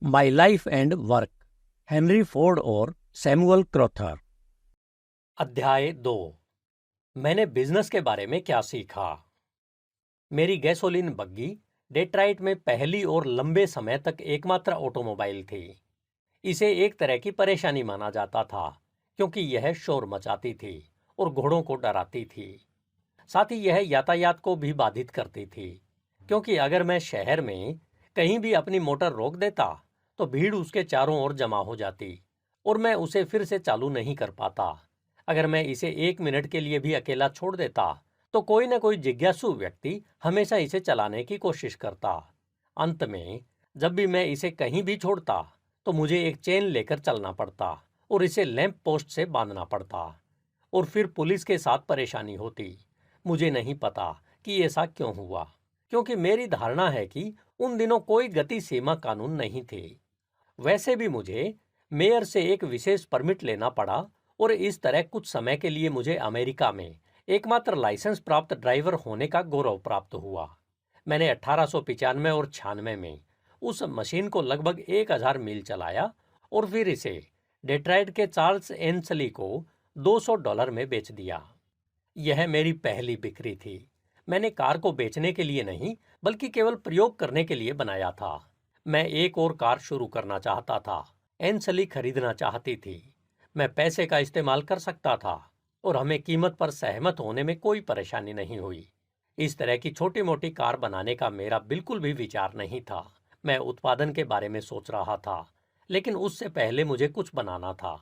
My life and work, Henry Ford और Samuel क्रॉथर। अध्याय 2। मैंने बिजनेस के बारे में क्या सीखा। मेरी गैसोलीन बग्गी डेट्राइट में पहली और लंबे समय तक एकमात्र ऑटोमोबाइल थी। इसे एक तरह की परेशानी माना जाता था क्योंकि यह शोर मचाती थी और घोड़ों को डराती थी। साथ ही यह यातायात को भी बाधित करती थी क्योंकि अगर मैं शहर में कहीं भी अपनी मोटर रोक देता तो भीड़ उसके चारों ओर जमा हो जाती और मैं उसे फिर से चालू नहीं कर पाता। अगर मैं इसे 1 मिनट के लिए भी अकेला छोड़ देता तो कोई न कोई जिज्ञासु व्यक्ति हमेशा इसे चलाने की कोशिश करता। अंत में जब भी मैं इसे कहीं भी छोड़ता तो मुझे एक चेन लेकर चलना पड़ता और इसे लैंप पोस्ट से बांधना पड़ता और फिर पुलिस के साथ परेशानी होती। मुझे नहीं पता कि ऐसा क्यों हुआ, क्योंकि मेरी धारणा है कि उन दिनों कोई गति सीमा कानून नहीं थे। वैसे भी मुझे मेयर से एक विशेष परमिट लेना पड़ा और इस तरह कुछ समय के लिए मुझे अमेरिका में एकमात्र लाइसेंस प्राप्त ड्राइवर होने का गौरव प्राप्त हुआ। मैंने 1895 और 96 में उस मशीन को लगभग 1000 मील चलाया और फिर इसे डेट्राइट के चार्ल्स एंसली को $200 में बेच दिया। यह मेरी पहली बिक्री थी। मैंने कार को बेचने के लिए नहीं बल्कि केवल प्रयोग करने के लिए बनाया था। मैं एक और कार शुरू करना चाहता था। एंसली खरीदना चाहती थी। मैं पैसे का इस्तेमाल कर सकता था और हमें कीमत पर सहमत होने में कोई परेशानी नहीं हुई। इस तरह की छोटी मोटी कार बनाने का मेरा बिल्कुल भी विचार नहीं था। मैं उत्पादन के बारे में सोच रहा था, लेकिन उससे पहले मुझे कुछ बनाना था।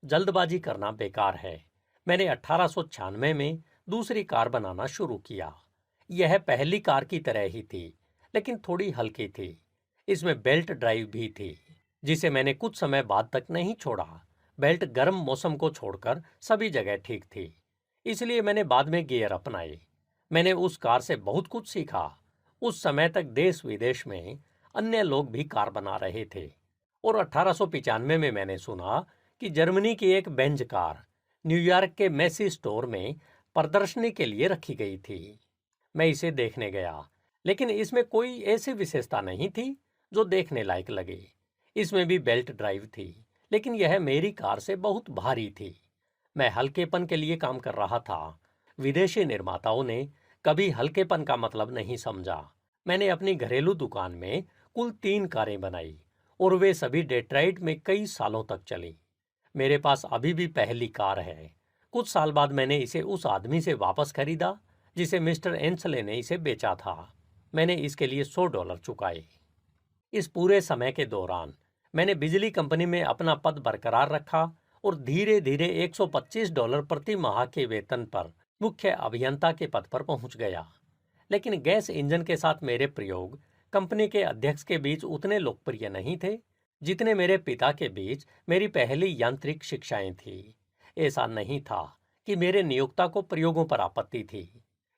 जल्दबाजी करना बेकार है। मैंने 1896 में दूसरी कार बनाना शुरू किया। यह पहली कार की तरह ही थी, लेकिन थोड़ी हल्की थी। इसमें बेल्ट ड्राइव भी थी, जिसे मैंने कुछ समय बाद तक नहीं छोड़ा। बेल्ट गर्म मौसम को छोड़कर सभी जगह ठीक थी, इसलिए मैंने बाद में गियर अपनाए। मैंने उस कार से बहुत कुछ सीखा। उस समय तक देश विदेश में अन्य लोग भी कार बना रहे थे और 1895 में मैंने सुना कि जर्मनी की एक बेंज कार न्यूयॉर्क के मैसी स्टोर में प्रदर्शनी के लिए रखी गई थी। मैं इसे देखने गया, लेकिन इसमें कोई ऐसी विशेषता नहीं थी जो देखने लायक लगे। इसमें भी बेल्ट ड्राइव थी, लेकिन यह मेरी कार से बहुत भारी थी। मैं हल्केपन के लिए काम कर रहा था। विदेशी निर्माताओं ने कभी हल्केपन का मतलब नहीं समझा। मैंने अपनी घरेलू दुकान में कुल 3 कारें बनाई और वे सभी डेट्राइट में कई सालों तक चली। मेरे पास अभी भी पहली कार है। कुछ साल बाद मैंने इसे उस आदमी से वापस खरीदा जिसे मिस्टर एंसले ने इसे बेचा था। मैंने इसके लिए $100 चुकाए। इस पूरे समय के दौरान मैंने बिजली कंपनी में अपना पद बरकरार रखा और धीरे धीरे $125 प्रति माह के वेतन पर मुख्य अभियंता के पद पर पहुंच गया। लेकिन गैस इंजन के साथ मेरे प्रयोग कंपनी के अध्यक्ष के बीच उतने लोकप्रिय नहीं थे जितने मेरे पिता के बीच मेरी पहली यांत्रिक शिक्षाएं थी। ऐसा नहीं था कि मेरे नियोक्ता को प्रयोगों पर आपत्ति थी,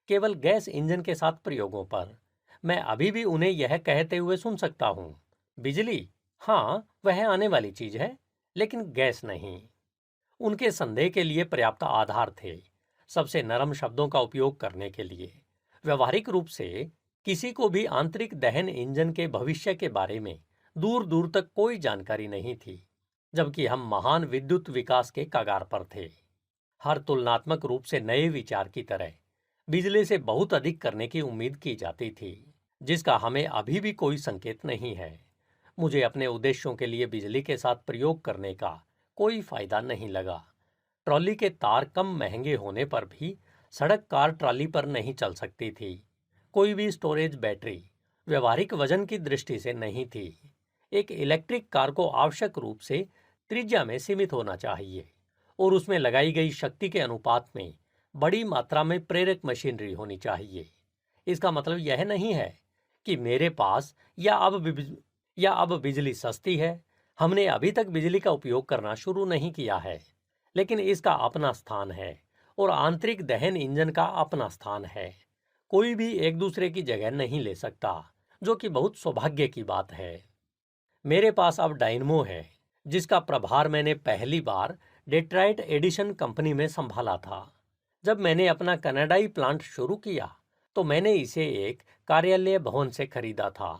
केवल गैस इंजन के साथ प्रयोगों पर। मैं अभी भी उन्हें यह कहते हुए सुन सकता हूँ, बिजली, हाँ वह आने वाली चीज है, लेकिन गैस नहीं। उनके संदेह के लिए पर्याप्त आधार थे, सबसे नरम शब्दों का उपयोग करने के लिए। व्यवहारिक रूप से किसी को भी आंतरिक दहन इंजन के भविष्य के बारे में दूर दूर तक कोई जानकारी नहीं थी, जबकि हम महान विद्युत विकास के कगार पर थे। हर तुलनात्मक रूप से नए विचार की तरह बिजली से बहुत अधिक करने की उम्मीद की जाती थी, जिसका हमें अभी भी कोई संकेत नहीं है। मुझे अपने उद्देश्यों के लिए बिजली के साथ प्रयोग करने का कोई फायदा नहीं लगा। ट्रॉली के तार कम महंगे होने पर भी सड़क कार ट्रॉली पर नहीं चल सकती थी। कोई भी स्टोरेज बैटरी व्यवहारिक वजन की दृष्टि से नहीं थी। एक इलेक्ट्रिक कार को आवश्यक रूप से त्रिज्या में सीमित होना चाहिए और उसमें लगाई गई शक्ति के अनुपात में बड़ी मात्रा में प्रेरक मशीनरी होनी चाहिए। इसका मतलब यह नहीं है कि मेरे पास या अब बिजली सस्ती है। हमने अभी तक बिजली का उपयोग करना शुरू नहीं किया है, लेकिन इसका अपना स्थान है और आंतरिक दहन इंजन का अपना स्थान है। कोई भी एक दूसरे की जगह नहीं ले सकता, जो कि बहुत सौभाग्य की बात है। मेरे पास अब डायनमो है, जिसका प्रभार मैंने पहली बार डेट्राइट एडिशन कंपनी में संभाला था। जब मैंने अपना कनाडाई प्लांट शुरू किया तो मैंने इसे एक कार्यालय भवन से खरीदा था,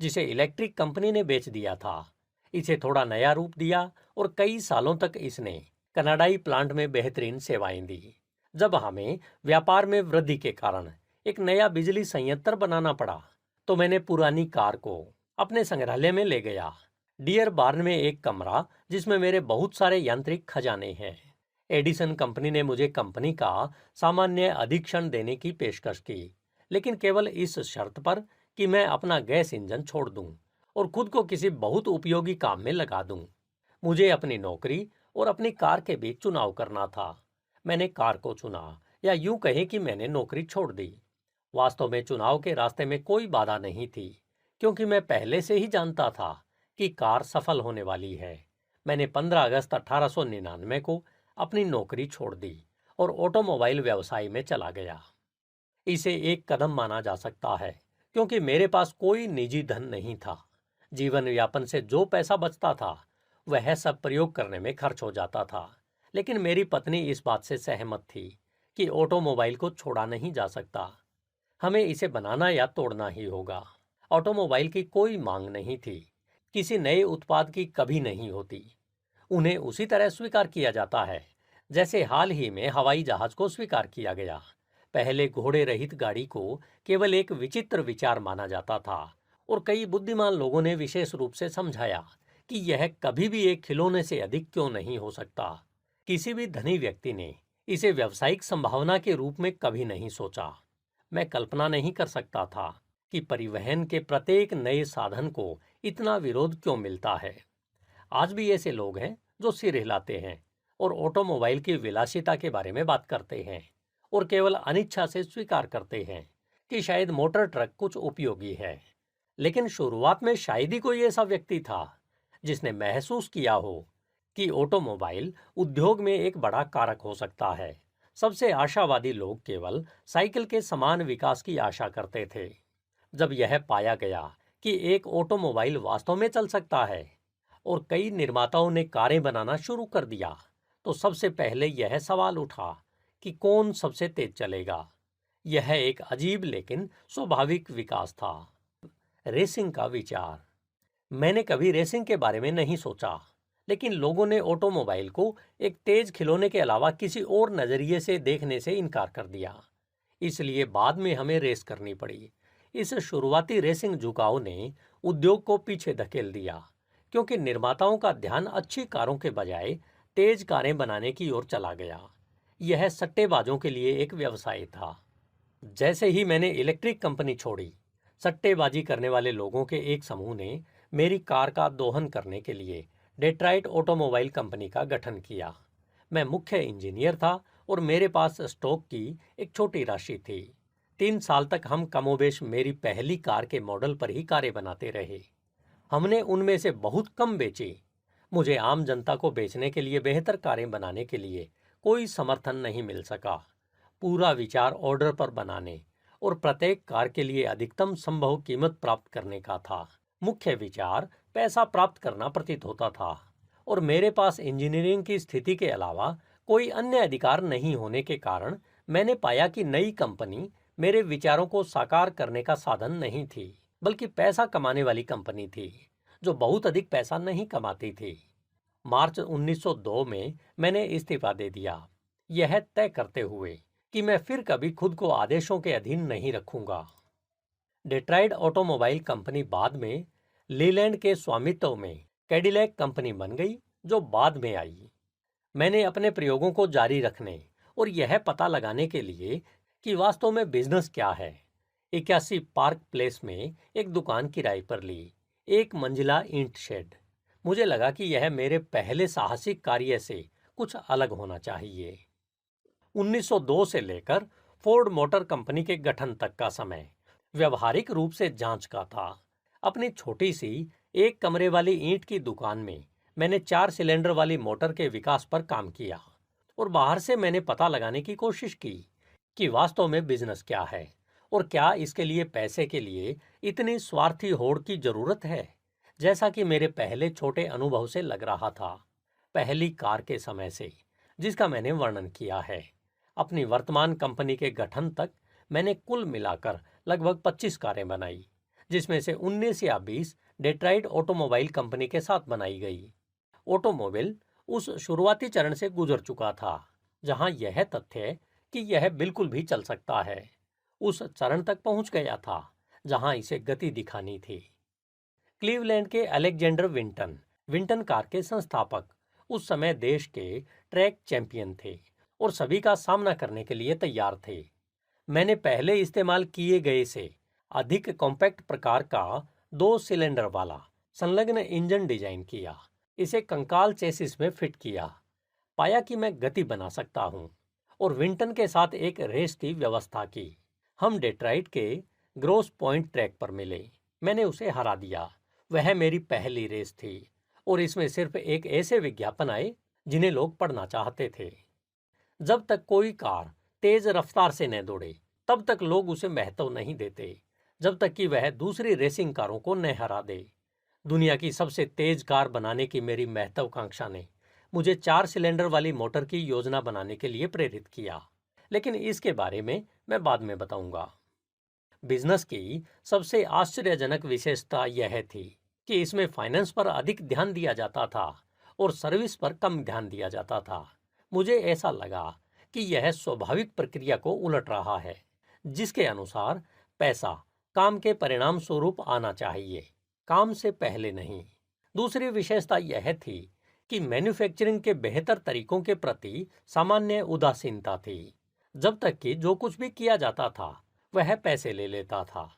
जिसे इलेक्ट्रिक कंपनी ने बेच दिया था। इसे थोड़ा नया रूप दिया और कई सालों तक इसने कनाडाई प्लांट में बेहतरीन सेवाएं दी। जब हमें व्यापार में वृद्धि के कारण एक नया बिजली संयंत्र बनाना पड़ा, तो मैंने पुरानी कार को अपने संग्रहालय में ले गया। डियर बार्न में एक कमरा जिसमें मेरे बहुत सारे यांत्रिक खजाने हैं। एडिसन कंपनी ने मुझे कंपनी का सामान्य अधीक्षण देने की पेशकश की, लेकिन केवल इस शर्त पर कि मैं अपना गैस इंजन छोड़ दूं और खुद को किसी बहुत उपयोगी काम में लगा दूं। मुझे अपनी नौकरी और अपनी कार के बीच चुनाव करना था। मैंने कार को चुना, या यूं कहें कि मैंने नौकरी छोड़ दी। वास्तव में चुनाव के रास्ते में कोई बाधा नहीं थी, क्योंकि मैं पहले से ही जानता था कि कार सफल होने वाली है। मैंने 15 अगस्त 1899 को अपनी नौकरी छोड़ दी और ऑटोमोबाइल व्यवसाय में चला गया। इसे एक कदम माना जा सकता है, क्योंकि मेरे पास कोई निजी धन नहीं था। जीवन यापन से जो पैसा बचता था वह सब प्रयोग करने में खर्च हो जाता था। लेकिन मेरी पत्नी इस बात से सहमत थी कि ऑटोमोबाइल को छोड़ा नहीं जा सकता। हमें इसे बनाना या तोड़ना ही होगा। ऑटोमोबाइल की कोई मांग नहीं थी। किसी नए उत्पाद की कभी नहीं होती। उन्हें उसी तरह स्वीकार किया जाता है जैसे हाल ही में हवाई जहाज को स्वीकार किया गया। पहले घोड़े रहित गाड़ी को केवल एक विचित्र विचार माना जाता था, और कई बुद्धिमान लोगों ने विशेष रूप से समझाया कि यह कभी भी एक खिलौने से अधिक क्यों नहीं हो सकता। किसी भी धनी व्यक्ति ने इसे व्यावसायिक संभावना के रूप में कभी नहीं सोचा। मैं कल्पना नहीं कर सकता था कि परिवहन के प्रत्येक नए साधन को इतना विरोध क्यों मिलता है। आज भी ऐसे लोग हैं जो सिर हिलाते हैं और ऑटोमोबाइल की विलासिता के बारे में बात करते हैं, और केवल अनिच्छा से स्वीकार करते हैं कि शायद मोटर ट्रक कुछ उपयोगी है। लेकिन शुरुआत में शायद ही कोई ऐसा व्यक्ति था जिसने महसूस किया हो कि ऑटोमोबाइल उद्योग में एक बड़ा कारक हो सकता है। सबसे आशावादी लोग केवल साइकिल के समान विकास की आशा करते थे। जब यह पाया गया कि एक ऑटोमोबाइल वास्तव में चल सकता है और कई निर्माताओं ने कारें बनाना शुरू कर दिया, तो सबसे पहले यह सवाल उठा कि कौन सबसे तेज चलेगा। यह एक अजीब लेकिन स्वाभाविक विकास था। रेसिंग का विचार। मैंने कभी रेसिंग के बारे में नहीं सोचा, लेकिन लोगों ने ऑटोमोबाइल को एक तेज खिलौने के अलावा किसी और नजरिए से देखने से इनकार कर दिया। इसलिए बाद में हमें रेस करनी पड़ी। इस शुरुआती रेसिंग झुकाव ने उद्योग को पीछे धकेल दिया, क्योंकि निर्माताओं का ध्यान अच्छी कारों के बजाय तेज कारें बनाने की ओर चला गया। यह सट्टेबाजों के लिए एक व्यवसाय था। जैसे ही मैंने इलेक्ट्रिक कंपनी छोड़ी, सट्टेबाजी करने वाले लोगों के एक समूह ने मेरी कार का दोहन करने के लिए डेट्राइट ऑटोमोबाइल कंपनी का गठन किया। मैं मुख्य इंजीनियर था और मेरे पास स्टॉक की एक छोटी राशि थी। 3 साल तक हम कमोबेश मेरी पहली कार के मॉडल पर ही कारें बनाते रहे। हमने उनमें से बहुत कम बेची। मुझे आम जनता को बेचने के लिए बेहतर कारें बनाने के लिए कोई समर्थन नहीं मिल सका। पूरा विचार ऑर्डर पर बनाने और प्रत्येक कार के लिए अधिकतम संभव कीमत प्राप्त करने का था। मुख्य विचार पैसा प्राप्त करना प्रतीत होता था, और मेरे पास इंजीनियरिंग की स्थिति के अलावा कोई अन्य अधिकार नहीं होने के कारण मैंने पाया कि नई कंपनी मेरे विचारों को साकार करने का साधन नहीं थी, बल्कि पैसा कमाने वाली कंपनी थी जो बहुत अधिक पैसा नहीं कमाती थी। मार्च 1902 में मैंने इस्तीफा दे दिया, यह तय करते हुए कि मैं फिर कभी खुद को आदेशों के अधीन नहीं रखूंगा। डेट्राइट ऑटोमोबाइल कंपनी बाद में लीलैंड के स्वामित्व में कैडिलैक कंपनी बन गई, जो बाद में आई। मैंने अपने प्रयोगों को जारी रखने और यह पता लगाने के लिए कि वास्तव में बिजनेस क्या है, 81 पार्क प्लेस में एक दुकान किराए पर ली, 1 मंजिला ईंट शेड। मुझे लगा कि यह मेरे पहले साहसिक कार्य से कुछ अलग होना चाहिए। 1902 से लेकर फोर्ड मोटर कंपनी के गठन तक का समय व्यवहारिक रूप से जांच का था। अपनी छोटी सी 1 कमरे वाली ईंट की दुकान में मैंने 4 सिलेंडर वाली मोटर के विकास पर काम किया, और बाहर से मैंने पता लगाने की कोशिश की कि वास्तव में बिजनेस क्या है और क्या इसके लिए पैसे के लिए इतनी स्वार्थी होड़ की जरूरत है, जैसा कि मेरे पहले छोटे अनुभव से लग रहा था। पहली कार के समय से जिसका मैंने वर्णन किया है, अपनी वर्तमान कंपनी के गठन तक मैंने कुल मिलाकर लगभग 25 कारें बनाई, जिसमें से 19 या 20 डेट्राइट ऑटोमोबाइल कंपनी के साथ बनाई गई। ऑटोमोबाइल उस शुरुआती चरण से गुजर चुका था जहां यह तथ्य कि यह बिल्कुल भी चल सकता है उस चरण तक पहुंच गया था जहां इसे गति दिखानी थी। क्लीवलैंड के अलेक्जेंडर विंटन, विंटन कार के संस्थापक, उस समय देश के ट्रैक चैंपियन थे और सभी का सामना करने के लिए तैयार थे। मैंने पहले इस्तेमाल किए गए से अधिक कॉम्पैक्ट प्रकार का 2 सिलेंडर वाला संलग्न इंजन डिजाइन किया, इसे कंकाल चेसिस में फिट किया, पाया कि मैं गति बना सकता हूं और विंटन के साथ एक रेस की व्यवस्था की। हम डेट्राइट के ग्रोस पॉइंट ट्रैक पर मिले। मैंने उसे हरा दिया। वह मेरी पहली रेस थी और इसमें सिर्फ एक ऐसे विज्ञापन आए जिन्हें लोग पढ़ना चाहते थे। जब तक कोई कार तेज रफ्तार से न दौड़े तब तक लोग उसे महत्व नहीं देते, जब तक कि वह दूसरी रेसिंग कारों को न हरा दे। दुनिया की सबसे तेज कार बनाने की मेरी महत्वाकांक्षा ने मुझे 4 सिलेंडर वाली मोटर की योजना बनाने के लिए प्रेरित किया, लेकिन इसके बारे में मैं बाद में बताऊंगा। बिजनेस की सबसे आश्चर्यजनक विशेषता यह थी कि इसमें फाइनेंस पर अधिक ध्यान दिया जाता था और सर्विस पर कम ध्यान दिया जाता था। मुझे ऐसा लगा कि यह स्वाभाविक प्रक्रिया को उलट रहा है, जिसके अनुसार पैसा काम के परिणाम स्वरूप आना चाहिए, काम से पहले नहीं। दूसरी विशेषता यह थी कि मैन्युफैक्चरिंग के बेहतर तरीकों के प्रति सामान्य उदासीनता थी, जब तक कि जो कुछ भी किया जाता था वह पैसे ले लेता था।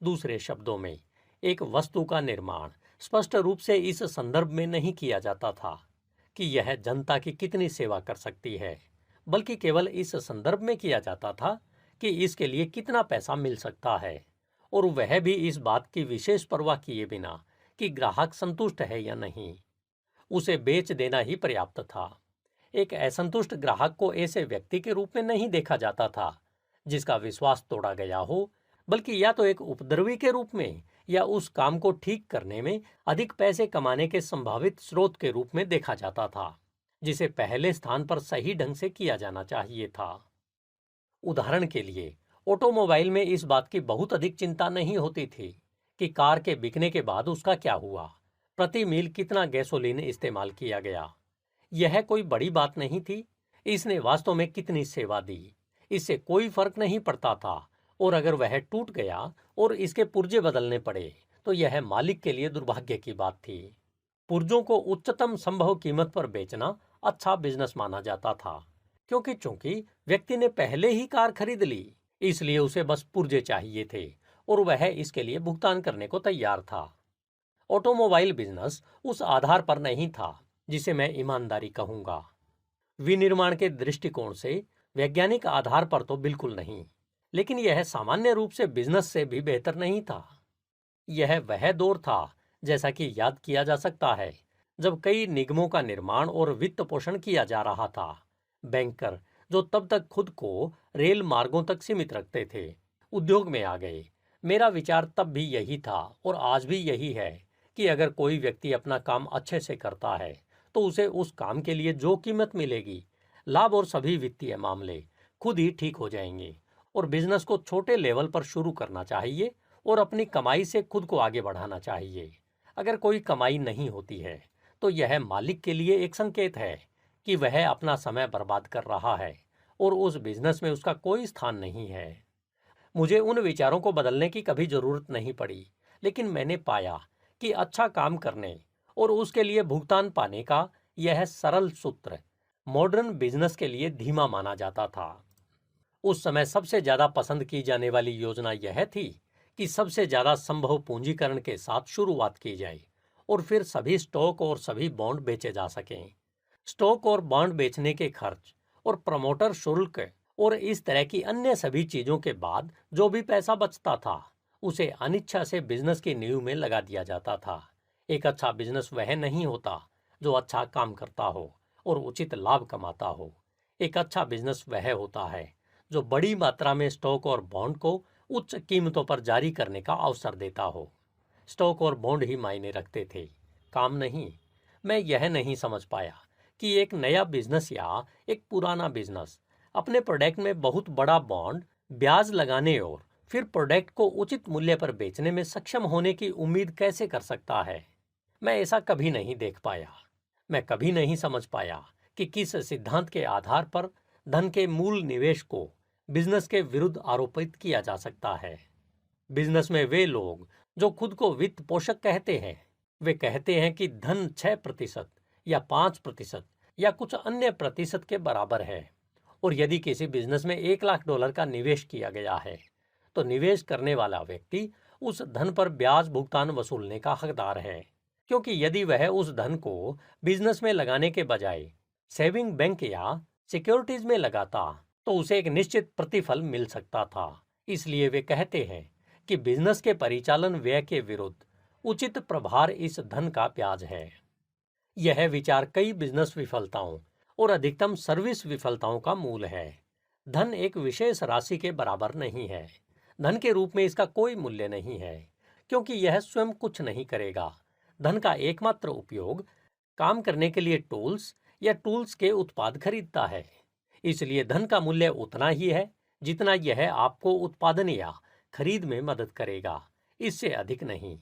दूसरे शब्दों में, एक वस्तु का निर्माण स्पष्ट रूप से इस संदर्भ में नहीं किया जाता था कि यह जनता की कितनी सेवा कर सकती है, बल्कि केवल इस संदर्भ में किया जाता था कि इसके लिए कितना पैसा मिल सकता है, और वह भी इस बात की विशेष परवाह किए बिना कि ग्राहक संतुष्ट है या नहीं। उसे बेच देना ही पर्याप्त था। एक असंतुष्ट ग्राहक को ऐसे व्यक्ति के रूप में नहीं देखा जाता था जिसका विश्वास तोड़ा गया हो, बल्कि या तो एक उपद्रवी के रूप में या उस काम को ठीक करने में अधिक पैसे कमाने के संभावित स्रोत के रूप में देखा जाता था, जिसे पहले स्थान पर सही ढंग से किया जाना चाहिए था। उदाहरण के लिए, ऑटोमोबाइल में इस बात की बहुत अधिक चिंता नहीं होती थी कि कार के बिकने के बाद उसका क्या हुआ, प्रति मील कितना गैसोलीन इस्तेमाल किया गया। यह कोई बड़ी बात नहीं थी। इसने वास्तव में कितनी सेवा दी, इससे कोई फर्क नहीं पड़ता था, और अगर वह टूट गया और इसके पुर्जे बदलने पड़े तो यह मालिक के लिए दुर्भाग्य की बात थी। पुर्जों को उच्चतम संभव कीमत पर बेचना अच्छा बिजनेस माना जाता था, क्योंकि चूंकि व्यक्ति ने पहले ही कार खरीद ली, इसलिए उसे बस पुर्जे चाहिए थे और वह इसके लिए भुगतान करने को तैयार था। ऑटोमोबाइल बिजनेस उस आधार पर नहीं था जिसे मैं ईमानदारी कहूंगा। विनिर्माण के दृष्टिकोण से वैज्ञानिक आधार पर तो बिल्कुल नहीं, लेकिन यह सामान्य रूप से बिजनेस से भी बेहतर नहीं था। यह वह दौर था, जैसा कि याद किया जा सकता है, जब कई निगमों का निर्माण और वित्त पोषण किया जा रहा था। बैंकर, जो तब तक खुद को रेल मार्गों तक सीमित रखते थे, उद्योग में आ गए। मेरा विचार तब भी यही था और आज भी यही है कि अगर कोई व्यक्ति अपना काम अच्छे से करता है तो उसे उस काम के लिए जो कीमत मिलेगी, लाभ और सभी वित्तीय मामले खुद ही ठीक हो जाएंगे, और बिजनेस को छोटे लेवल पर शुरू करना चाहिए और अपनी कमाई से खुद को आगे बढ़ाना चाहिए। अगर कोई कमाई नहीं होती है तो यह मालिक के लिए एक संकेत है कि वह अपना समय बर्बाद कर रहा है और उस बिजनेस में उसका कोई स्थान नहीं है। मुझे उन विचारों को बदलने की कभी जरूरत नहीं पड़ी, लेकिन मैंने पाया कि अच्छा काम करने और उसके लिए भुगतान पाने का यह सरल सूत्र मॉडर्न बिजनेस के लिए धीमा माना जाता था। उस समय सबसे ज्यादा पसंद की जाने वाली योजना यह थी कि सबसे ज्यादा संभव पूंजीकरण के साथ शुरुआत की जाए और फिर सभी स्टॉक और सभी बॉन्ड बेचे जा सकें। स्टॉक और बॉन्ड बेचने के खर्च और प्रमोटर शुल्क और इस तरह की अन्य सभी चीजों के बाद जो भी पैसा बचता था उसे अनिच्छा से बिजनेस की नींव में लगा दिया जाता था। एक अच्छा बिजनेस वह नहीं होता जो अच्छा काम करता हो और उचित लाभ कमाता हो। एक अच्छा बिजनेस वह होता है जो बड़ी मात्रा में स्टॉक और बॉन्ड को उच्च कीमतों पर जारी करने का अवसर देता हो। स्टॉक और बॉन्ड ही मायने रखते थे, काम नहीं। मैं यह नहीं समझ पाया कि एक नया बिजनेस या एक पुराना बिजनेस अपने प्रोडक्ट में बहुत बड़ा बॉन्ड, ब्याज लगाने और फिर प्रोडक्ट को उचित मूल्य पर बेचने में सक्षम होने की उम्मीद कैसे कर सकता है? मैं ऐसा कभी नहीं देख पाया। मैं कभी नहीं समझ पाया कि किस सिद्धांत के आधार पर धन के मूल निवेश को बिजनेस के विरुद्ध आरोपित किया जा सकता है। बिजनेस में वे लोग जो खुद को वित्त पोषक कहते हैं, वे कहते हैं कि धन 6% या 5% या कुछ अन्य प्रतिशत के बराबर है, और यदि किसी बिजनेस में $1,00,000 का निवेश किया गया है तो निवेश करने वाला व्यक्ति उस धन पर ब्याज भुगतान वसूलने का हकदार है, क्योंकि यदि वह उस धन को बिजनेस में लगाने के बजाय सेविंग बैंक या सिक्योरिटीज में लगाता तो उसे एक निश्चित प्रतिफल मिल सकता था। इसलिए वे कहते हैं कि बिजनेस के परिचालन व्यय के विरुद्ध उचित प्रभार इस धन का ब्याज है। यह विचार कई बिजनेस विफलताओं और अधिकतम सर्विस विफलताओं का मूल है। धन एक विशेष राशि के बराबर नहीं है। धन के रूप में इसका कोई मूल्य नहीं है, क्योंकि यह स्वयं कुछ नहीं करेगा। धन का एकमात्र उपयोग काम करने के लिए टूल्स या टूल्स के उत्पाद खरीदता है। इसलिए धन का मूल्य उतना ही है जितना यह आपको उत्पादन या खरीद में मदद करेगा, इससे अधिक नहीं।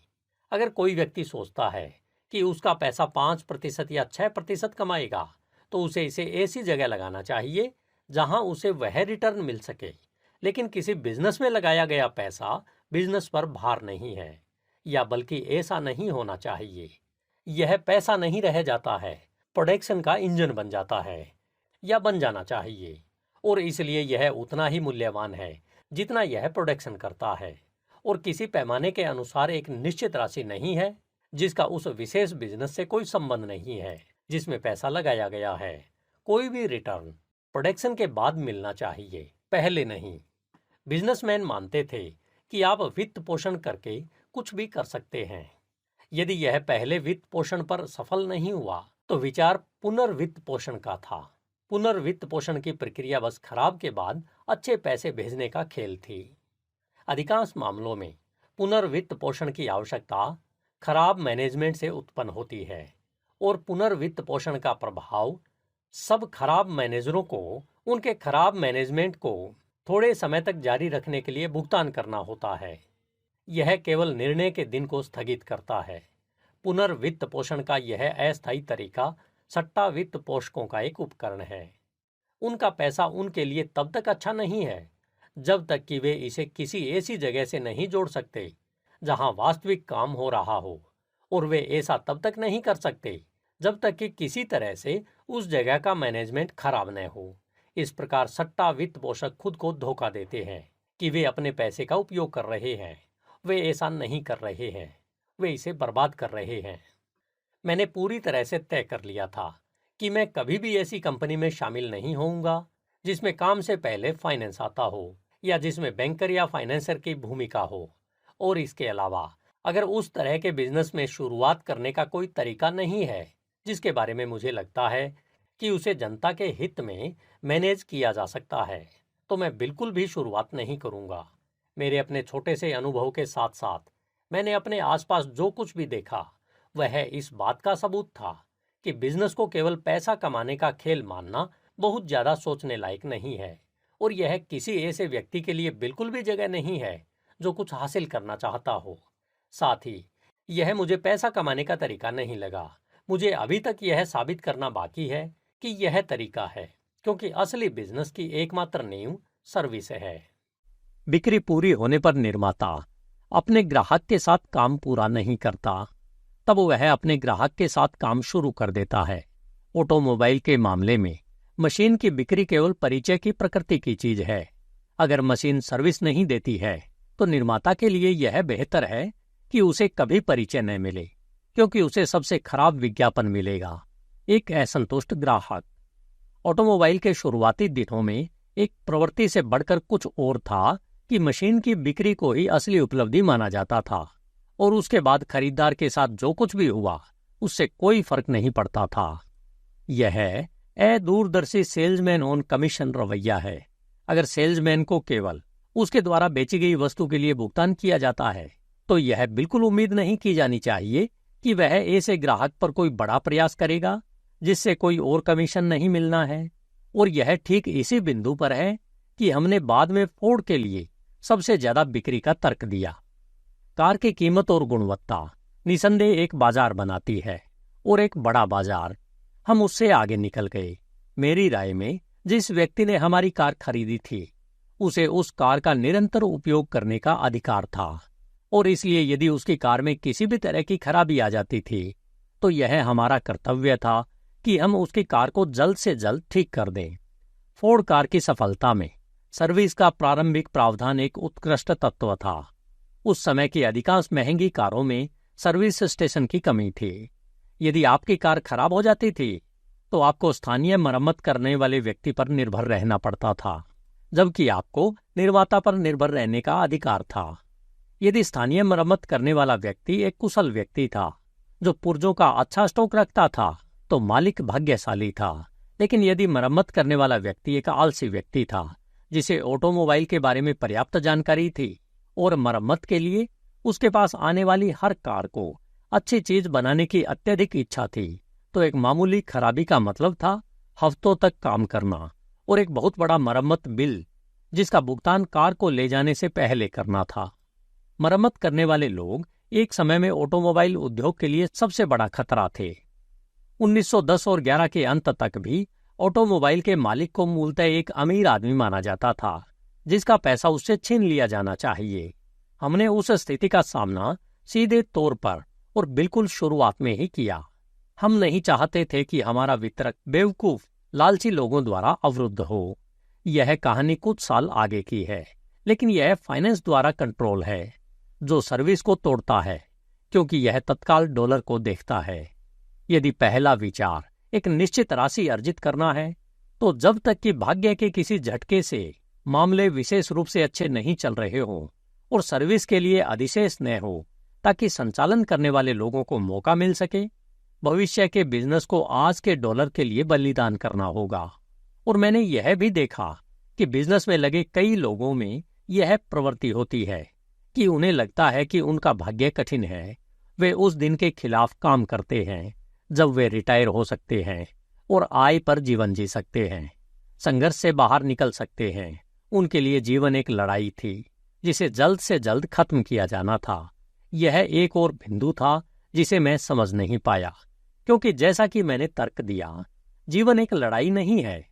अगर कोई व्यक्ति सोचता है कि उसका पैसा 5% या 6% कमाएगा तो उसे इसे ऐसी जगह लगाना चाहिए जहां उसे वह रिटर्न मिल सके। लेकिन किसी बिजनेस में लगाया गया पैसा बिजनेस पर भार नहीं है, या बल्कि ऐसा नहीं होना चाहिए। यह पैसा नहीं रह जाता है, प्रोडक्शन का इंजन बन जाता है या बन जाना चाहिए, और इसलिए यह उतना ही मूल्यवान है जितना यह प्रोडक्शन करता है, और किसी पैमाने के अनुसार एक निश्चित राशि नहीं है जिसका उस विशेष बिजनेस से कोई संबंध नहीं है जिसमें पैसा लगाया गया है। कोई भी रिटर्न प्रोडक्शन के बाद मिलना चाहिए, पहले नहीं। बिजनेसमैन मानते थे कि आप वित्त पोषण करके कुछ भी कर सकते हैं। यदि यह पहले वित्त पोषण पर सफल नहीं हुआ तो विचार पुनर्वित्त पोषण का था। पुनर्वित्त पोषण की प्रक्रिया बस खराब के बाद अच्छे पैसे भेजने का खेल थी। अधिकांश मामलों में पुनर्वित्त पोषण की आवश्यकता खराब मैनेजमेंट से उत्पन्न होती है, और पुनर्वित्त पोषण का प्रभाव सब खराब मैनेजरों को उनके खराब मैनेजमेंट को थोड़े समय तक जारी रखने के लिए भुगतान करना होता है। यह केवल निर्णय के दिन को स्थगित करता है। पुनर्वित्त पोषण का यह अस्थायी तरीका सट्टा वित्त पोषकों का एक उपकरण है। उनका पैसा उनके लिए तब तक अच्छा नहीं है जब तक कि वे इसे किसी ऐसी जगह से नहीं जोड़ सकते जहां वास्तविक काम हो रहा हो, और वे ऐसा तब तक नहीं कर सकते जब तक कि किसी तरह से उस जगह का मैनेजमेंट खराब न हो। इस प्रकार सट्टा वित्त पोषक खुद को धोखा देते हैं कि वे अपने पैसे का उपयोग कर रहे हैं। वे ऐसा नहीं कर रहे हैं, वे इसे बर्बाद कर रहे हैं। मैंने पूरी तरह से तय कर लिया था कि मैं कभी भी ऐसी कंपनी में शामिल नहीं होऊंगा जिसमें काम से पहले फाइनेंस आता हो, या जिसमें बैंकर या फाइनेंसर की भूमिका हो। और इसके अलावा अगर उस तरह के बिजनेस में शुरुआत करने का कोई तरीका नहीं है जिसके बारे में मुझे लगता है कि उसे जनता के हित में मैनेज किया जा सकता है, तो मैं बिल्कुल भी शुरुआत नहीं करूंगा। मेरे अपने छोटे से अनुभव के साथ साथ मैंने अपने आसपास जो कुछ भी देखा वह इस बात का सबूत था कि बिजनेस को केवल पैसा कमाने का खेल मानना बहुत ज्यादा सोचने लायक नहीं है, और यह किसी ऐसे व्यक्ति के लिए बिल्कुल भी जगह नहीं है जो कुछ हासिल करना चाहता हो। साथ ही यह मुझे पैसा कमाने का तरीका नहीं लगा। मुझे अभी तक यह साबित करना बाकी है कि यह तरीका है, क्योंकि असली बिजनेस की एकमात्र नींव सर्विस है। बिक्री पूरी होने पर निर्माता अपने ग्राहक के साथ काम पूरा नहीं करता, तब वह अपने ग्राहक के साथ काम शुरू कर देता है। ऑटोमोबाइल के मामले में मशीन की बिक्री केवल परिचय की प्रकृति की चीज है। अगर मशीन सर्विस नहीं देती है तो निर्माता के लिए यह बेहतर है कि उसे कभी परिचय न मिले, क्योंकि उसे सबसे खराब विज्ञापन मिलेगा। एक असंतुष्ट ग्राहक। ऑटोमोबाइल के शुरुआती दिनों में एक प्रवृत्ति से बढ़कर कुछ और था कि मशीन की बिक्री को ही असली उपलब्धि माना जाता था, और उसके बाद खरीदार के साथ जो कुछ भी हुआ उससे कोई फर्क नहीं पड़ता था। यह अदूरदर्शी सेल्समैन ऑन कमीशन रवैया है। अगर सेल्समैन को केवल उसके द्वारा बेची गई वस्तु के लिए भुगतान किया जाता है तो यह बिल्कुल उम्मीद नहीं की जानी चाहिए कि वह ऐसे ग्राहक पर कोई बड़ा प्रयास करेगा जिससे कोई और कमीशन नहीं मिलना है। और यह ठीक इसी बिंदु पर है कि हमने बाद में फोर्ड के लिए सबसे ज्यादा बिक्री का तर्क दिया। कार की कीमत और गुणवत्ता निसंदेह एक बाजार बनाती है, और एक बड़ा बाजार। हम उससे आगे निकल गए। मेरी राय में जिस व्यक्ति ने हमारी कार खरीदी थी, उसे उस कार का निरंतर उपयोग करने का अधिकार था, और इसलिए यदि उसकी कार में किसी भी तरह की खराबी आ जाती थी, तो यह हमारा कर्तव्य था कि हम उसकी कार को जल्द से जल्द ठीक कर दें। फोर्ड कार की सफलता में सर्विस का प्रारंभिक प्रावधान एक उत्कृष्ट तत्व था। उस समय की अधिकांश महंगी कारों में सर्विस स्टेशन की कमी थी। यदि आपकी कार खराब हो जाती थी, तो आपको स्थानीय मरम्मत करने वाले व्यक्ति पर निर्भर रहना पड़ता था, जबकि आपको निर्माता पर निर्भर रहने का अधिकार था। यदि स्थानीय मरम्मत करने वाला व्यक्ति एक कुशल व्यक्ति था जो पुर्जों का अच्छा स्टॉक रखता था, तो मालिक भाग्यशाली था। लेकिन यदि मरम्मत करने वाला व्यक्ति एक आलसी व्यक्ति था जिसे ऑटोमोबाइल के बारे में पर्याप्त जानकारी थी और मरम्मत के लिए उसके पास आने वाली हर कार को अच्छी चीज बनाने की अत्यधिक इच्छा थी, तो एक मामूली खराबी का मतलब था हफ्तों तक काम करना और एक बहुत बड़ा मरम्मत बिल जिसका भुगतान कार को ले जाने से पहले करना था। मरम्मत करने वाले लोग एक समय में ऑटोमोबाइल उद्योग के लिए सबसे बड़ा खतरा थे। 1910 और 11 के अंत तक भी ऑटोमोबाइल के मालिक को मूलतः एक अमीर आदमी माना जाता था जिसका पैसा उससे छीन लिया जाना चाहिए। हमने उस स्थिति का सामना सीधे तौर पर और बिल्कुल शुरुआत में ही किया। हम नहीं चाहते थे कि हमारा वितरक बेवकूफ लालची लोगों द्वारा अवरुद्ध हो। यह कहानी कुछ साल आगे की है, लेकिन यह फाइनेंस द्वारा कंट्रोल है जो सर्विस को तोड़ता है, क्योंकि यह तत्काल डॉलर को देखता है। यदि पहला विचार एक निश्चित राशि अर्जित करना है, तो जब तक कि भाग्य के किसी झटके से मामले विशेष रूप से अच्छे नहीं चल रहे हों और सर्विस के लिए अधिशेष न हो, ताकि संचालन करने वाले लोगों को मौका मिल सके, भविष्य के बिजनेस को आज के डॉलर के लिए बलिदान करना होगा। और मैंने यह भी देखा कि बिजनेस में लगे कई लोगों में यह प्रवृत्ति होती है कि उन्हें लगता है कि उनका भाग्य कठिन है। वे उस दिन के खिलाफ काम करते हैं जब वे रिटायर हो सकते हैं और आय पर जीवन जी सकते हैं, संघर्ष से बाहर निकल सकते हैं। उनके लिए जीवन एक लड़ाई थी जिसे जल्द से जल्द खत्म किया जाना था। यह एक और बिंदु था जिसे मैं समझ नहीं पाया, क्योंकि जैसा कि मैंने तर्क दिया, जीवन एक लड़ाई नहीं है,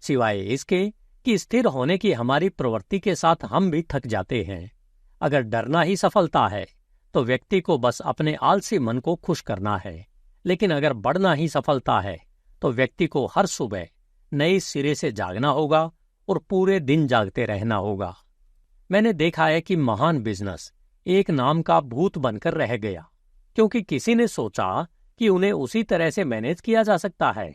सिवाय इसके कि स्थिर होने की हमारी प्रवृत्ति के साथ हम भी थक जाते हैं। अगर डरना ही सफलता है, तो व्यक्ति को बस अपने आलसी मन को खुश करना है, लेकिन अगर बढ़ना ही सफलता है, तो व्यक्ति को हर सुबह नए सिरे से जागना होगा और पूरे दिन जागते रहना होगा। मैंने देखा है कि महान बिजनेस एक नाम का भूत बनकर रह गया, क्योंकि किसी ने सोचा कि उन्हें उसी तरह से मैनेज किया जा सकता है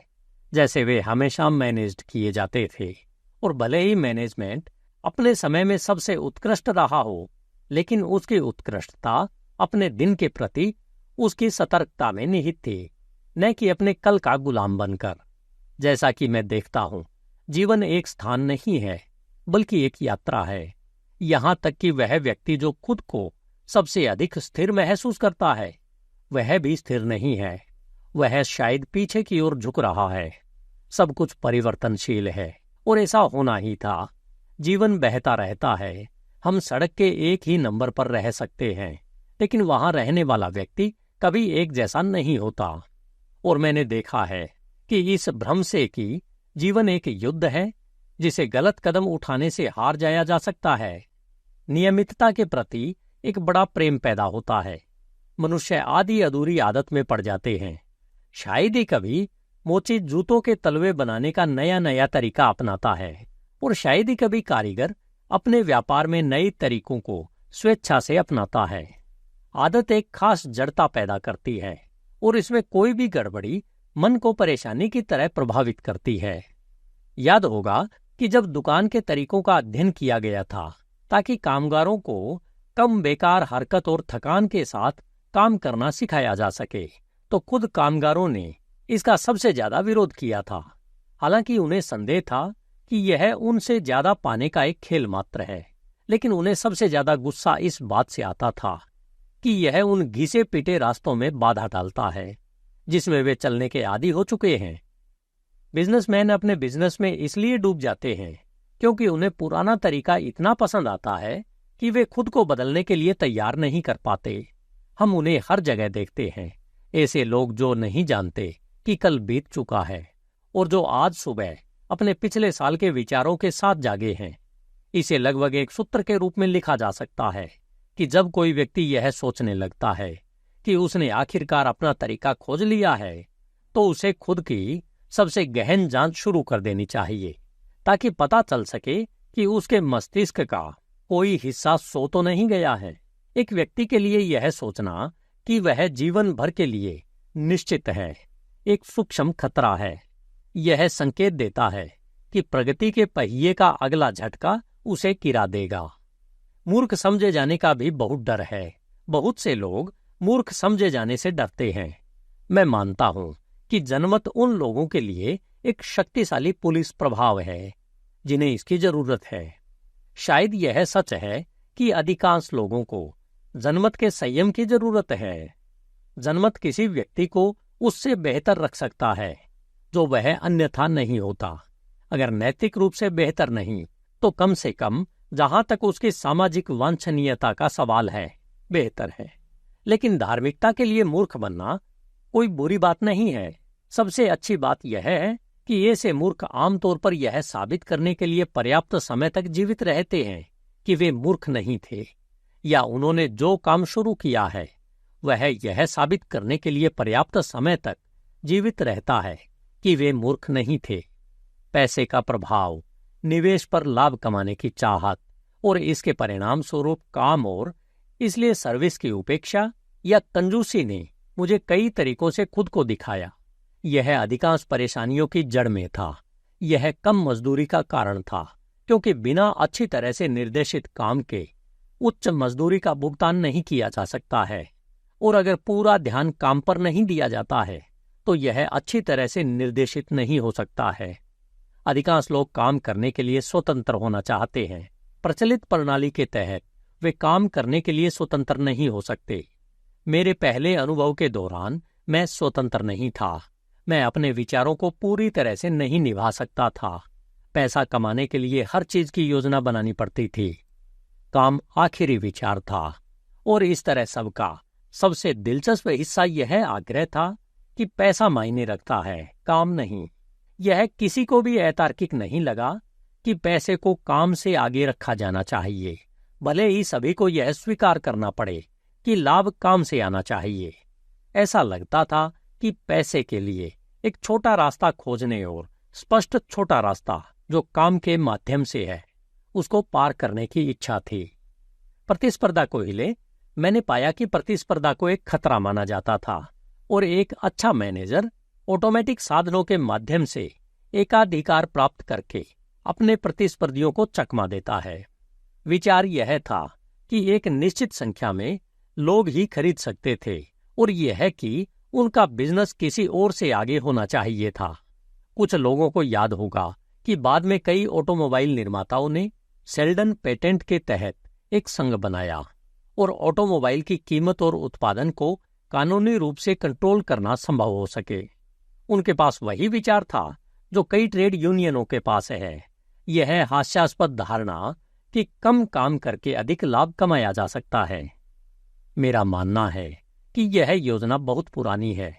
जैसे वे हमेशा मैनेज्ड किए जाते थे। और भले ही मैनेजमेंट अपने समय में सबसे उत्कृष्ट रहा हो, लेकिन उसकी उत्कृष्टता अपने दिन के प्रति उसकी सतर्कता में निहित थी, न कि अपने कल का गुलाम बनकर। जैसा कि मैं देखता हूं, जीवन एक स्थान नहीं है, बल्कि एक यात्रा है। यहां तक कि वह व्यक्ति जो खुद को सबसे अधिक स्थिर महसूस करता है, वह भी स्थिर नहीं है। वह शायद पीछे की ओर झुक रहा है। सब कुछ परिवर्तनशील है, और ऐसा होना ही था। जीवन बहता रहता है। हम सड़क के एक ही नंबर पर रह सकते हैं, लेकिन वहां रहने वाला व्यक्ति कभी एक जैसा नहीं होता। और मैंने देखा है कि इस भ्रम से कि जीवन एक युद्ध है जिसे गलत कदम उठाने से हार जाया जा सकता है, नियमितता के प्रति एक बड़ा प्रेम पैदा होता है। मनुष्य आधी अधूरी आदत में पड़ जाते हैं। शायद ही कभी मोची जूतों के तलवे बनाने का नया नया तरीका अपनाता है, और शायद ही कभी कारीगर अपने व्यापार में नए तरीकों को स्वेच्छा से अपनाता है। आदत एक खास जड़ता पैदा करती है, और इसमें कोई भी गड़बड़ी मन को परेशानी की तरह प्रभावित करती है। याद होगा कि जब दुकान के तरीकों का अध्ययन किया गया था ताकि कामगारों को कम बेकार हरकत और थकान के साथ काम करना सिखाया जा सके, तो खुद कामगारों ने इसका सबसे ज्यादा विरोध किया था। हालांकि उन्हें संदेह था कि यह उनसे ज्यादा पाने का एक खेल मात्र है, लेकिन उन्हें सबसे ज्यादा गुस्सा इस बात से आता था कि यह उन घिसे पिटे रास्तों में बाधा डालता है जिसमें वे चलने के आदी हो चुके हैं। बिजनेसमैन अपने बिजनेस में इसलिए डूब जाते हैं क्योंकि उन्हें पुराना तरीका इतना पसंद आता है कि वे खुद को बदलने के लिए तैयार नहीं कर पाते। हम उन्हें हर जगह देखते हैं, ऐसे लोग जो नहीं जानते कि कल बीत चुका है और जो आज सुबह अपने पिछले साल के विचारों के साथ जागे हैं। इसे लगभग एक सूत्र के रूप में लिखा जा सकता है कि जब कोई व्यक्ति यह सोचने लगता है कि उसने आखिरकार अपना तरीका खोज लिया है, तो उसे खुद की सबसे गहन जांच शुरू कर देनी चाहिए, ताकि पता चल सके कि उसके मस्तिष्क का कोई हिस्सा सो तो नहीं गया है। एक व्यक्ति के लिए यह सोचना कि वह जीवन भर के लिए निश्चित है एक सूक्ष्म खतरा है। यह संकेत देता है कि प्रगति के पहिए का अगला झटका उसे गिरा देगा। मूर्ख समझे जाने का भी बहुत डर है। बहुत से लोग मूर्ख समझे जाने से डरते हैं। मैं मानता हूं कि जनमत उन लोगों के लिए एक शक्तिशाली पुलिस प्रभाव है जिन्हें इसकी जरूरत है। शायद यह सच है कि अधिकांश लोगों को जनमत के संयम की जरूरत है। जनमत किसी व्यक्ति को उससे बेहतर रख सकता है जो वह अन्यथा नहीं होता। अगर नैतिक रूप से बेहतर नहीं, तो कम से कम जहां तक उसकी सामाजिक वांछनीयता का सवाल है, बेहतर है। लेकिन धार्मिकता के लिए मूर्ख बनना कोई बुरी बात नहीं है। सबसे अच्छी बात यह है कि ऐसे मूर्ख आमतौर पर यह साबित करने के लिए पर्याप्त समय तक जीवित रहते हैं कि वे मूर्ख नहीं थे, या उन्होंने जो काम शुरू किया है वह यह साबित करने के लिए पर्याप्त समय तक जीवित रहता है कि वे मूर्ख नहीं थे। पैसे का प्रभाव, निवेश पर लाभ कमाने की चाहत और इसके परिणाम स्वरूप काम और इसलिए सर्विस की उपेक्षा या कंजूसी ने मुझे कई तरीकों से खुद को दिखाया। यह अधिकांश परेशानियों की जड़ में था। यह कम मजदूरी का कारण था, क्योंकि बिना अच्छी तरह से निर्देशित काम के उच्च मजदूरी का भुगतान नहीं किया जा सकता है, और अगर पूरा ध्यान काम पर नहीं दिया जाता है तो यह अच्छी तरह से निर्देशित नहीं हो सकता है। अधिकांश लोग काम करने के लिए स्वतंत्र होना चाहते हैं। प्रचलित प्रणाली के तहत वे काम करने के लिए स्वतंत्र नहीं हो सकते। मेरे पहले अनुभव के दौरान मैं स्वतंत्र नहीं था। मैं अपने विचारों को पूरी तरह से नहीं निभा सकता था। पैसा कमाने के लिए हर चीज की योजना बनानी पड़ती थी। काम आखिरी विचार था, और इस तरह सबका सबसे दिलचस्प हिस्सा यह आग्रह था कि पैसा मायने रखता है, काम नहीं। यह किसी को भी अतार्किक नहीं लगा कि पैसे को काम से आगे रखा जाना चाहिए, भले ही सभी को यह स्वीकार करना पड़े कि लाभ काम से आना चाहिए। ऐसा लगता था कि पैसे के लिए एक छोटा रास्ता खोजने और स्पष्ट छोटा रास्ता जो काम के माध्यम से है, उसको पार करने की इच्छा थी। प्रतिस्पर्धा को हिले मैंने पाया कि प्रतिस्पर्धा को एक खतरा माना जाता था, और एक अच्छा मैनेजर ऑटोमेटिक साधनों के माध्यम से एकाधिकार प्राप्त करके अपने प्रतिस्पर्धियों को चकमा देता है। विचार यह था कि एक निश्चित संख्या में लोग ही खरीद सकते थे, और यह कि उनका बिजनेस किसी और से आगे होना चाहिए था। कुछ लोगों को याद होगा कि बाद में कई ऑटोमोबाइल निर्माताओं ने सेल्डन पेटेंट के तहत एक संघ बनाया, और ऑटोमोबाइल की कीमत और उत्पादन को कानूनी रूप से कंट्रोल करना संभव हो सके। उनके पास वही विचार था जो कई ट्रेड यूनियनों के पास है। यह हास्यास्पद धारणा कि कम काम करके अधिक लाभ कमाया जा सकता है। मेरा मानना है कि यह योजना बहुत पुरानी है।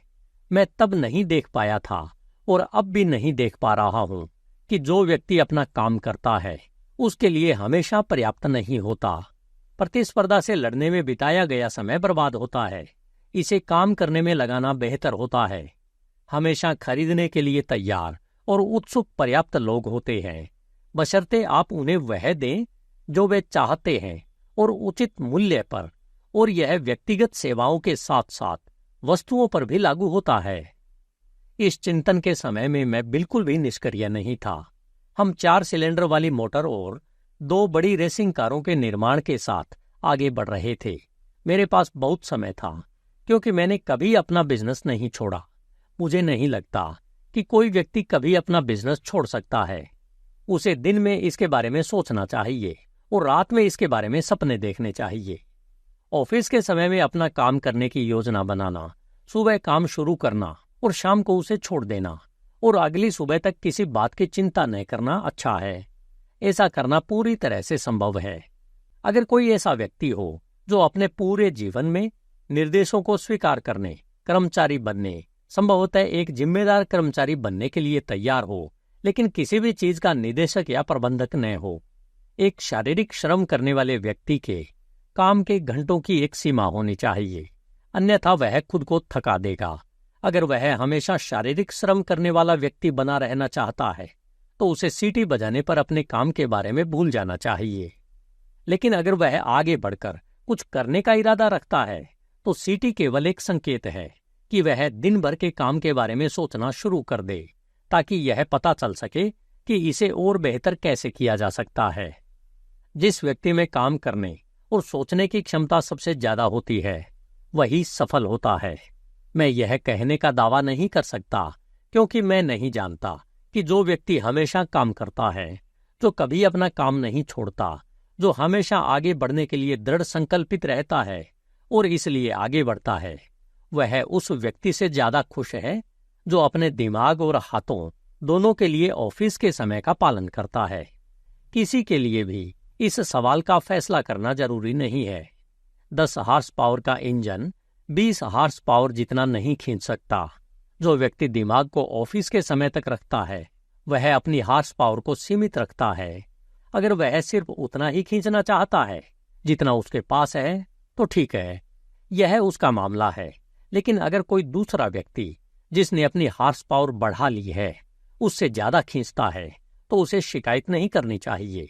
मैं तब नहीं देख पाया था, और अब भी नहीं देख पा रहा हूं, कि जो व्यक्ति अपना काम करता है उसके लिए हमेशा पर्याप्त नहीं होता। प्रतिस्पर्धा से लड़ने में बिताया गया समय बर्बाद होता है। इसे काम करने में लगाना बेहतर होता है। हमेशा खरीदने के लिए तैयार और उत्सुक पर्याप्त लोग होते हैं, बशर्ते आप उन्हें वह दें जो वे चाहते हैं और उचित मूल्य पर, और यह व्यक्तिगत सेवाओं के साथ साथ वस्तुओं पर भी लागू होता है। इस चिंतन के समय में मैं बिल्कुल भी निष्क्रिय नहीं था। हम 4 सिलेंडर वाली मोटर और 2 बड़ी रेसिंग कारों के निर्माण के साथ आगे बढ़ रहे थे। मेरे पास बहुत समय था, क्योंकि मैंने कभी अपना बिजनेस नहीं छोड़ा। मुझे नहीं लगता कि कोई व्यक्ति कभी अपना बिजनेस छोड़ सकता है। उसे दिन में इसके बारे में सोचना चाहिए और रात में इसके बारे में सपने देखने चाहिए। ऑफिस के समय में अपना काम करने की योजना बनाना, सुबह काम शुरू करना और शाम को उसे छोड़ देना, और अगली सुबह तक किसी बात की चिंता न करना अच्छा है। ऐसा करना पूरी तरह से संभव है। अगर कोई ऐसा व्यक्ति हो जो अपने पूरे जीवन में निर्देशों को स्वीकार करने, कर्मचारी बनने, संभवतः एक जिम्मेदार कर्मचारी बनने के लिए तैयार हो, लेकिन किसी भी चीज का निदेशक या प्रबंधक न हो। एक शारीरिक श्रम करने वाले व्यक्ति के काम के घंटों की एक सीमा होनी चाहिए, अन्यथा वह खुद को थका देगा। अगर वह हमेशा शारीरिक श्रम करने वाला व्यक्ति बना रहना चाहता है तो उसे सीटी बजाने पर अपने काम के बारे में भूल जाना चाहिए। लेकिन अगर वह आगे बढ़कर कुछ करने का इरादा रखता है तो सीटी केवल एक संकेत है कि वह दिन भर के काम के बारे में सोचना शुरू कर दे, ताकि यह पता चल सके कि इसे और बेहतर कैसे किया जा सकता है। जिस व्यक्ति में काम करने और सोचने की क्षमता सबसे ज्यादा होती है वही सफल होता है। मैं यह कहने का दावा नहीं कर सकता क्योंकि मैं नहीं जानता कि जो व्यक्ति हमेशा काम करता है, जो कभी अपना काम नहीं छोड़ता, जो हमेशा आगे बढ़ने के लिए दृढ़ संकल्पित रहता है और इसलिए आगे बढ़ता है, वह उस व्यक्ति से ज्यादा खुश है जो अपने दिमाग और हाथों दोनों के लिए ऑफिस के समय का पालन करता है। किसी के लिए भी इस सवाल का फैसला करना जरूरी नहीं है। 10 हार्स पावर का इंजन 20 हार्स पावर जितना नहीं खींच सकता। जो व्यक्ति दिमाग को ऑफिस के समय तक रखता है वह अपनी हार्स पावर को सीमित रखता है। अगर वह सिर्फ उतना ही खींचना चाहता है जितना उसके पास है तो ठीक है, यह उसका मामला है। लेकिन अगर कोई दूसरा व्यक्ति जिसने अपनी हार्स पावर बढ़ा ली है उससे ज्यादा खींचता है तो उसे शिकायत नहीं करनी चाहिए।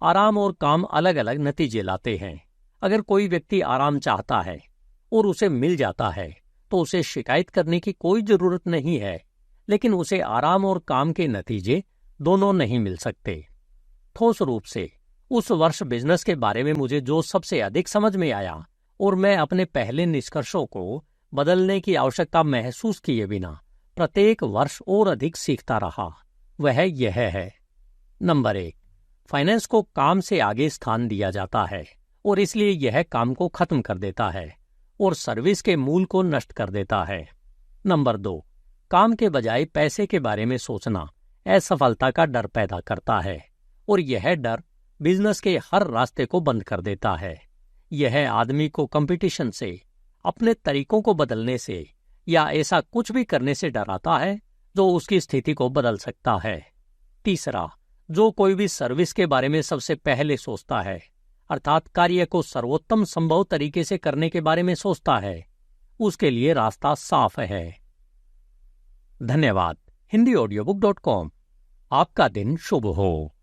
आराम और काम अलग अलग नतीजे लाते हैं। अगर कोई व्यक्ति आराम चाहता है और उसे मिल जाता है तो उसे शिकायत करने की कोई जरूरत नहीं है, लेकिन उसे आराम और काम के नतीजे दोनों नहीं मिल सकते। ठोस रूप से उस वर्ष बिजनेस के बारे में मुझे जो सबसे अधिक समझ में आया और मैं अपने पहले निष्कर्षों को बदलने की आवश्यकता महसूस किए बिना प्रत्येक वर्ष और अधिक सीखता रहा, वह यह है। नंबर 1, फाइनेंस को काम से आगे स्थान दिया जाता है और इसलिए यह काम को खत्म कर देता है और सर्विस के मूल को नष्ट कर देता है। नंबर 2, काम के बजाय पैसे के बारे में सोचना असफलता का डर पैदा करता है और यह डर बिजनेस के हर रास्ते को बंद कर देता है। यह आदमी को कंपटीशन से, अपने तरीकों को बदलने से या ऐसा कुछ भी करने से डराता है जो उसकी स्थिति को बदल सकता है। तीसरा, जो कोई भी सर्विस के बारे में सबसे पहले सोचता है, अर्थात कार्य को सर्वोत्तम संभव तरीके से करने के बारे में सोचता है, उसके लिए रास्ता साफ है। धन्यवाद। HindiAudiobook.com। आपका दिन शुभ हो।